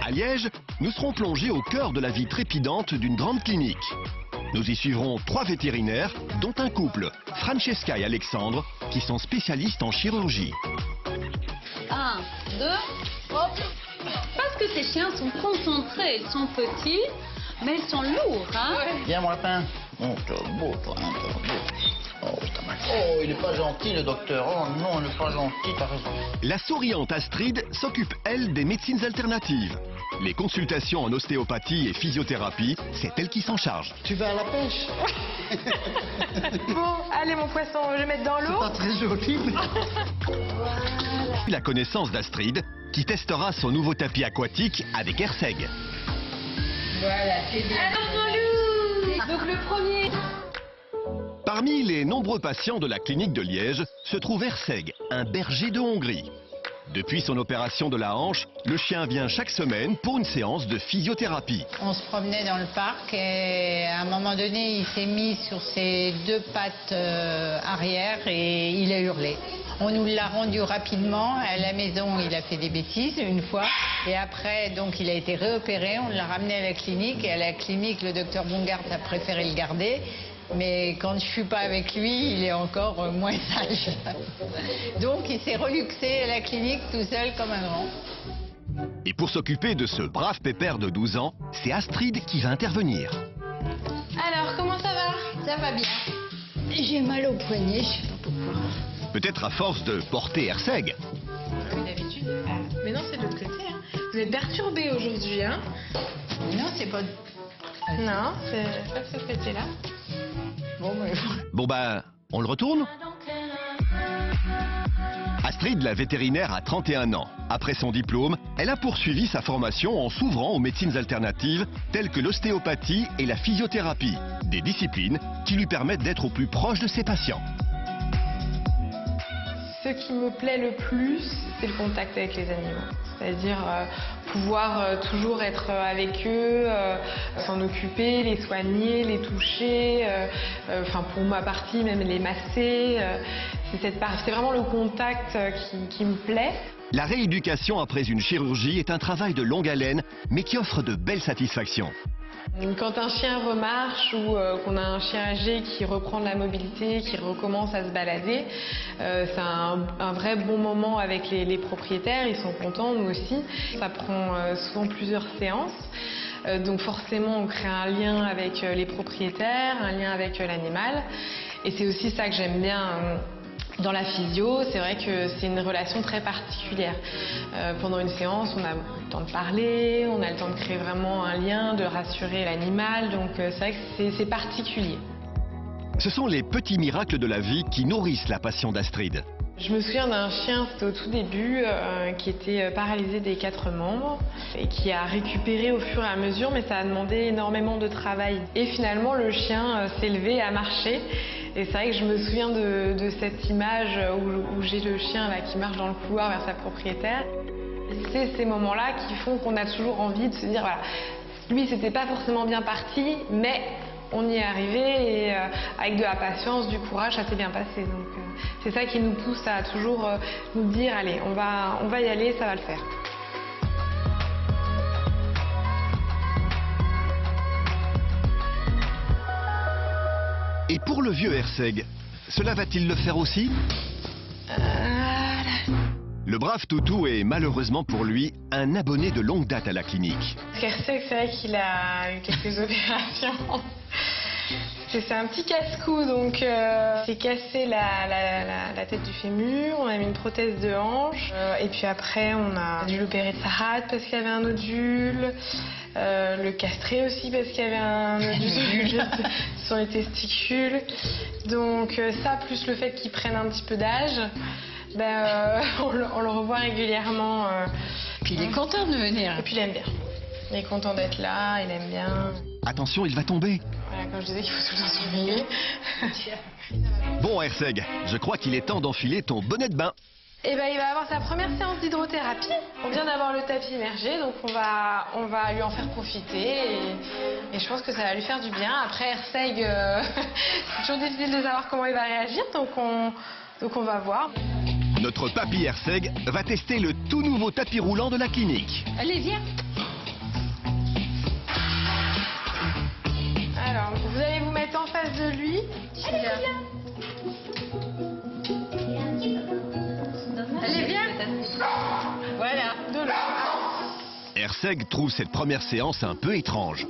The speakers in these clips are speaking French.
À Liège, nous serons plongés au cœur de la vie trépidante d'une grande clinique. Nous y suivrons 3 vétérinaires, dont un couple, Francesca et Alexandre, qui sont spécialistes en chirurgie. 1, 2, hop. Parce que ces chiens sont concentrés, ils sont petits, mais ils sont lourds, hein. Viens mon lapin. Oh, t'es beau toi, hein, t'es beau. Oh, il est pas gentil le docteur. Oh non, il est pas gentil, t'as raison. La souriante Astrid s'occupe, elle, des médecines alternatives. Les consultations en ostéopathie et physiothérapie, c'est elle qui s'en charge. Tu vas à la pêche? Bon, allez mon poisson, je vais mettre dans l'eau. Pas très joli. La connaissance d'Astrid, qui testera son nouveau tapis aquatique avec Herseg. Voilà, c'est bien. Alors, donc le premier. Parmi les nombreux patients de la clinique de Liège se trouve Herseg, un berger de Hongrie. Depuis son opération de la hanche, le chien vient chaque semaine pour une séance de physiothérapie. On se promenait dans le parc et à un moment donné, il s'est mis sur ses 2 pattes arrière et il a hurlé. On nous l'a rendu rapidement. À la maison, il a fait des bêtises une fois. Et après, donc, il a été réopéré. On l'a ramené à la clinique. Et à la clinique, le docteur Bongard a préféré le garder. Mais quand je suis pas avec lui, il est encore moins sage. Donc il s'est reluxé à la clinique tout seul comme un grand. Et pour s'occuper de ce brave pépère de 12 ans, c'est Astrid qui va intervenir. Alors, comment ça va? Ça va bien. J'ai mal au poignet, je sais pas pourquoi. Peut-être à force de porter Herseg. Oui, d'habitude. Mais non, c'est de l'autre côté. Hein. Vous êtes perturbé aujourd'hui, hein? Non, c'est pas... Non, c'est pas de ce côté-là. Bon bah, on le retourne? Astrid, la vétérinaire, a 31 ans. Après son diplôme, elle a poursuivi sa formation en s'ouvrant aux médecines alternatives telles que l'ostéopathie et la physiothérapie. Des disciplines qui lui permettent d'être au plus proche de ses patients. Ce qui me plaît le plus, c'est le contact avec les animaux. C'est-à-dire pouvoir toujours être avec eux, s'en occuper, les soigner, les toucher, enfin pour ma partie même les masser. C'est vraiment le contact qui me plaît. La rééducation après une chirurgie est un travail de longue haleine, mais qui offre de belles satisfactions. Quand un chien remarche ou qu'on a un chien âgé qui reprend de la mobilité, qui recommence à se balader, c'est un vrai bon moment avec les propriétaires, ils sont contents, nous aussi. Ça prend souvent plusieurs séances, donc forcément on crée un lien avec les propriétaires, un lien avec l'animal. Et c'est aussi ça que j'aime bien dans la physio, c'est vrai que c'est une relation très particulière. Pendant une séance, on a le temps de parler, on a le temps de créer vraiment un lien, de rassurer l'animal, donc c'est vrai que c'est particulier. Ce sont les petits miracles de la vie qui nourrissent la passion d'Astrid. Je me souviens d'un chien, c'était au tout début, qui était paralysé des 4 membres et qui a récupéré au fur et à mesure, mais ça a demandé énormément de travail. Et finalement, le chien s'est levé et a marché. Et c'est vrai que je me souviens de cette image où j'ai le chien là, qui marche dans le couloir vers sa propriétaire. C'est ces moments-là qui font qu'on a toujours envie de se dire, voilà, lui, c'était pas forcément bien parti, mais on y est arrivé et avec de la patience, du courage, ça s'est bien passé. Donc c'est ça qui nous pousse à toujours nous dire, allez, on va y aller, ça va le faire. Et pour le vieux Herseg, cela va-t-il le faire aussi? Le brave toutou est malheureusement pour lui un abonné de longue date à la clinique. Herseg, c'est vrai qu'il a eu quelques opérations. C'est un petit casse-cou, donc s'est cassé la tête du fémur, on a mis une prothèse de hanche, et puis après on a dû l'opérer de sa rate parce qu'il y avait un nodule, le castrer aussi parce qu'il y avait un nodule sur les testicules. Donc ça, plus le fait qu'il prenne un petit peu d'âge, on le revoit régulièrement. Puis il est content de venir. Et puis il aime bien. Il est content d'être là, il aime bien. Attention, il va tomber. Voilà, comme je disais qu'il faut tout le temps surveiller. Bon Herseg, je crois qu'il est temps d'enfiler ton bonnet de bain. Et ben, il va avoir sa première séance d'hydrothérapie. On vient d'avoir le tapis immergé, donc on va lui en faire profiter. Et je pense que ça va lui faire du bien. Après, Herseg, c'est toujours difficile de savoir comment il va réagir, donc on va voir. Notre papy Herseg va tester le tout nouveau tapis roulant de la clinique. Allez, viens. Elle est bien. Voilà. De l'eau. Herseg trouve cette première séance un peu étrange.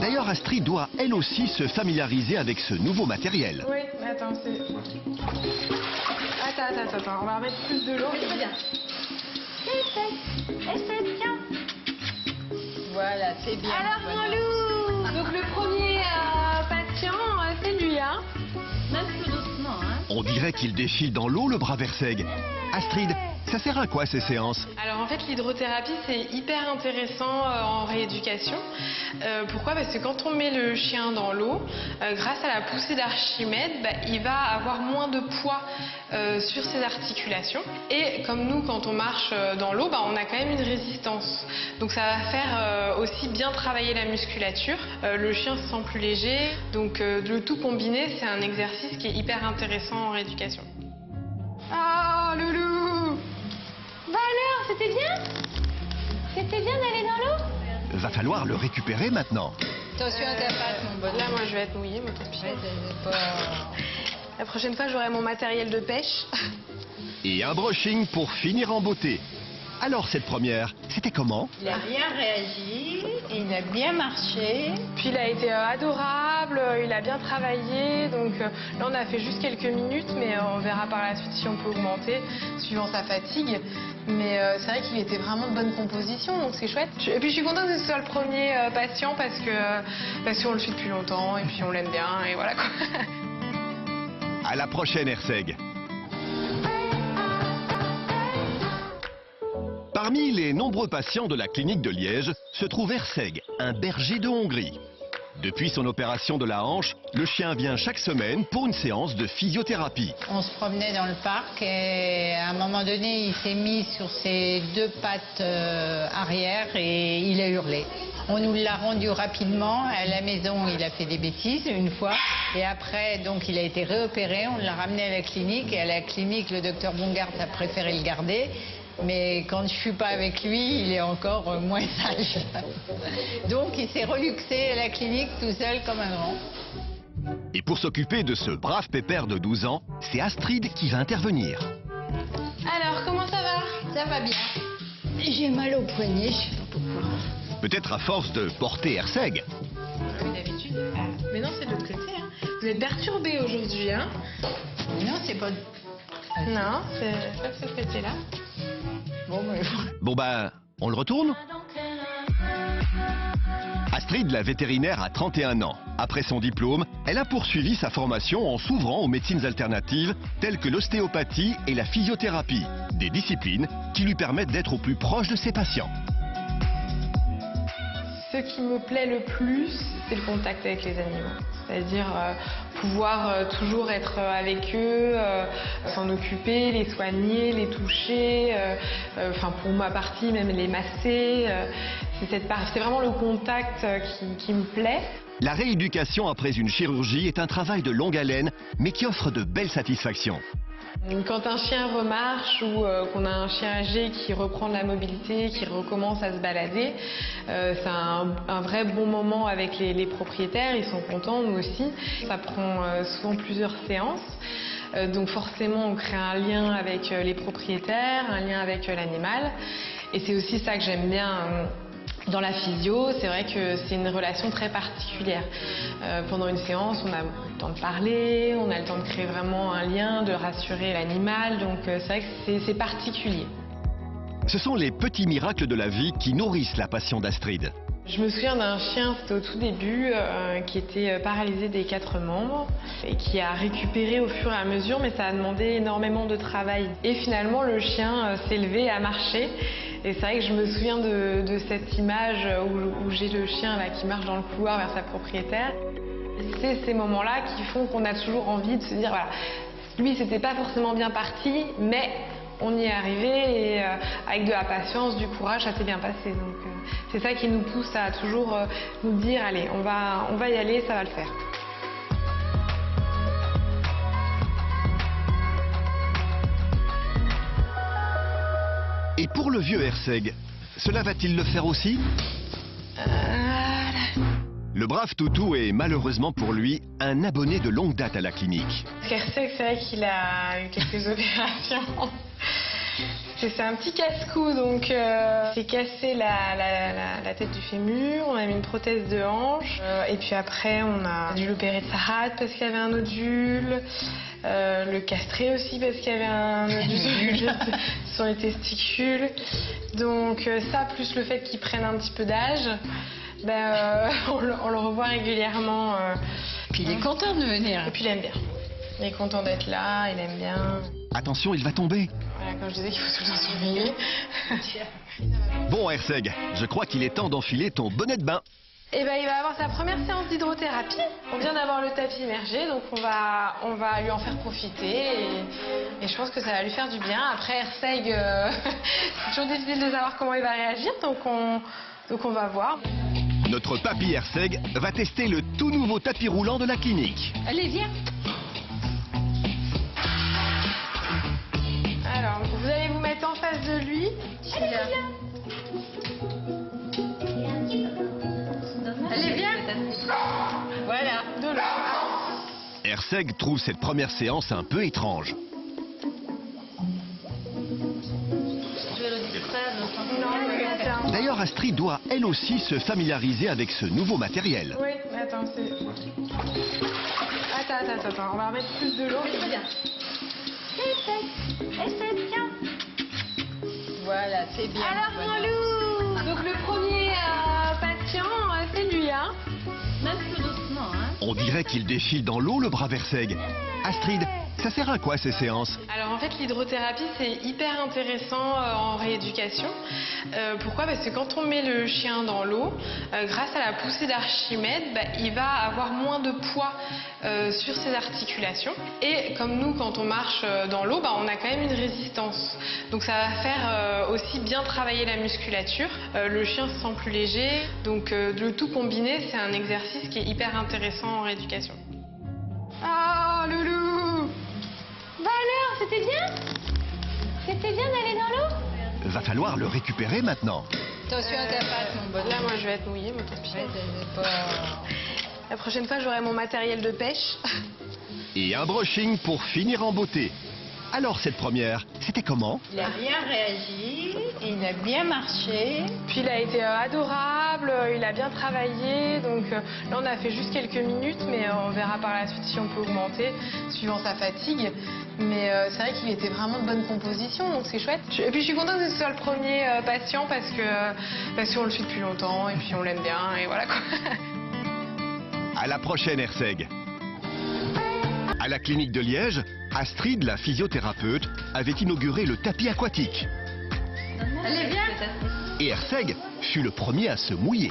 D'ailleurs, Astrid doit elle aussi se familiariser avec ce nouveau matériel. Oui, mais attends, c'est... Attends, on va mettre plus de l'eau. Oui, très bien. Essaye, tiens. Voilà, c'est bien. Alors, mon loup. Donc, le premier patient, c'est lui, hein. Même plus doucement, hein. On dirait qu'il défile dans l'eau, le brave Herseg. Astrid, ça sert à quoi ces séances? Alors en fait l'hydrothérapie c'est hyper intéressant en rééducation. Pourquoi? Parce que quand on met le chien dans l'eau, grâce à la poussée d'Archimède, il va avoir moins de poids sur ses articulations. Et comme nous quand on marche dans l'eau, on a quand même une résistance. Donc ça va faire aussi bien travailler la musculature. Le chien se sent plus léger. Donc le tout combiné, c'est un exercice qui est hyper intéressant en rééducation. Oh loulou! Bah alors, c'était bien? C'était bien d'aller dans l'eau? Va falloir le récupérer maintenant. Attention à ta patte, mon bonhomme. Là moi je vais être mouillée, mon petit. Ouais, c'est pas... La prochaine fois j'aurai mon matériel de pêche. Et un brushing pour finir en beauté. Alors cette première, c'était comment? Il a bien réagi, il a bien marché. Puis il a été adorable, il a bien travaillé, donc là on a fait juste quelques minutes, mais on verra par la suite si on peut augmenter, suivant sa fatigue. Mais c'est vrai qu'il était vraiment de bonne composition, donc c'est chouette. Et puis je suis contente que ce soit le premier patient parce qu'on le suit depuis longtemps, et puis on l'aime bien, et voilà quoi. À la prochaine Herseg. Parmi les nombreux patients de la clinique de Liège se trouve Herseg, un berger de Hongrie. Depuis son opération de la hanche, le chien vient chaque semaine pour une séance de physiothérapie. On se promenait dans le parc et à un moment donné, il s'est mis sur ses deux pattes arrière et il a hurlé. On nous l'a rendu rapidement. À la maison, il a fait des bêtises une fois. Et après, donc, il a été réopéré. On l'a ramené à la clinique. Et à la clinique, le docteur Bongard a préféré le garder. Mais quand je suis pas avec lui, il est encore moins sage. Donc il s'est reluxé à la clinique tout seul comme un grand. Et pour s'occuper de ce brave pépère de 12 ans, c'est Astrid qui va intervenir. Alors, comment ça va? Ça va bien. J'ai mal au poignet, je sais pas pourquoi. Peut-être à force de porter Herseg. Oui, d'habitude. Mais non, c'est de l'autre côté. Hein. Vous êtes perturbé aujourd'hui, hein? Non, c'est pas... Non, c'est pas de ce côté-là. Bon on le retourne? Astrid, la vétérinaire, a 31 ans. Après son diplôme, elle a poursuivi sa formation en s'ouvrant aux médecines alternatives telles que l'ostéopathie et la physiothérapie. Des disciplines qui lui permettent d'être au plus proche de ses patients. Ce qui me plaît le plus, c'est le contact avec les animaux. C'est-à-dire pouvoir toujours être avec eux, s'en occuper, les soigner, les toucher, pour ma partie, même les masser. C'est vraiment le contact qui me plaît. La rééducation après une chirurgie est un travail de longue haleine, mais qui offre de belles satisfactions. Quand un chien remarche ou qu'on a un chien âgé qui reprend de la mobilité, qui recommence à se balader, c'est un vrai bon moment avec les propriétaires, ils sont contents, nous aussi. Ça prend souvent plusieurs séances, donc forcément on crée un lien avec les propriétaires, un lien avec l'animal. Et c'est aussi ça que j'aime bien dans la physio, c'est vrai que c'est une relation très particulière. Pendant une séance, on a le temps de parler, on a le temps de créer vraiment un lien, de rassurer l'animal, donc c'est vrai que c'est particulier. Ce sont les petits miracles de la vie qui nourrissent la passion d'Astrid. Je me souviens d'un chien, c'était au tout début, qui était paralysé des 4 membres et qui a récupéré au fur et à mesure, mais ça a demandé énormément de travail. Et finalement, le chien s'est levé et a marché. Et c'est vrai que je me souviens de cette image où j'ai le chien là, qui marche dans le couloir vers sa propriétaire. C'est ces moments-là qui font qu'on a toujours envie de se dire, voilà, lui, c'était pas forcément bien parti, mais on y est arrivé et avec de la patience, du courage, ça s'est bien passé. Donc c'est ça qui nous pousse à toujours nous dire, allez, on va y aller, ça va le faire. Et pour le vieux Herseg, cela va-t-il le faire aussi? Le brave toutou est malheureusement pour lui un abonné de longue date à la clinique. Kerseg, c'est vrai qu'il a eu quelques opérations. C'est un petit casse-cou, donc il s'est cassé la tête du fémur, on a mis une prothèse de hanche, et puis après on a dû l'opérer de sa rate parce qu'il y avait un nodule, le castrer aussi parce qu'il y avait un nodule sur les testicules. Donc ça, plus le fait qu'il prenne un petit peu d'âge, on le revoit régulièrement. Puis il est content de venir. Et puis il aime bien. Il est content d'être là, il aime bien. Attention, il va tomber. Voilà, comme je disais qu'il faut tout le temps surveiller. Bon Herseg, je crois qu'il est temps d'enfiler ton bonnet de bain. Et il va avoir sa première séance d'hydrothérapie. On vient d'avoir le tapis immergé, donc on va lui en faire profiter. Et je pense que ça va lui faire du bien. Après Herseg, c'est toujours difficile de savoir comment il va réagir, donc on va voir. Notre papy Herseg va tester le tout nouveau tapis roulant de la clinique. Allez, viens. Alors, vous allez vous mettre en face de lui. Allez, viens. Voilà. De là. Herseg trouve cette première séance un peu étrange. D'ailleurs, Astrid doit elle aussi se familiariser avec ce nouveau matériel. Oui, mais attends, c'est... Attends, on va remettre plus de l'eau. Voilà, c'est bien. Alors, Molou, donc le premier patient, c'est lui, hein. Même plus doucement, hein. On dirait qu'il défile dans l'eau, le brave Herseg. Astrid, ça sert à quoi ces séances? Alors en fait, l'hydrothérapie, c'est hyper intéressant en rééducation. Pourquoi? Parce que quand on met le chien dans l'eau, grâce à la poussée d'Archimède, il va avoir moins de poids sur ses articulations. Et comme nous, quand on marche dans l'eau, on a quand même une résistance. Donc ça va faire aussi bien travailler la musculature. Le chien se sent plus léger. Donc le tout combiné, c'est un exercice qui est hyper intéressant en rééducation. Oh, loulou! Bah alors, c'était bien? C'était bien d'aller dans l'eau? Va falloir le récupérer maintenant. Attention à ta patte, mon bonhomme. Là, moi, je vais être mouillée, mon casse-pied. Ouais, c'est pas... La prochaine fois, j'aurai mon matériel de pêche. Et un brushing pour finir en beauté. Alors cette première, c'était comment? Il a bien réagi, il a bien marché. Puis il a été adorable, il a bien travaillé. Donc là, on a fait juste quelques minutes, mais on verra par la suite si on peut augmenter, suivant sa fatigue. Mais c'est vrai qu'il était vraiment de bonne composition, donc c'est chouette. Et puis je suis contente que ce soit le premier patient parce qu'on le suit depuis longtemps et puis on l'aime bien et voilà quoi. À la prochaine Herseg. À la clinique de Liège, Astrid, la physiothérapeute, avait inauguré le tapis aquatique. Allez, viens. Et Herseg fut le premier à se mouiller.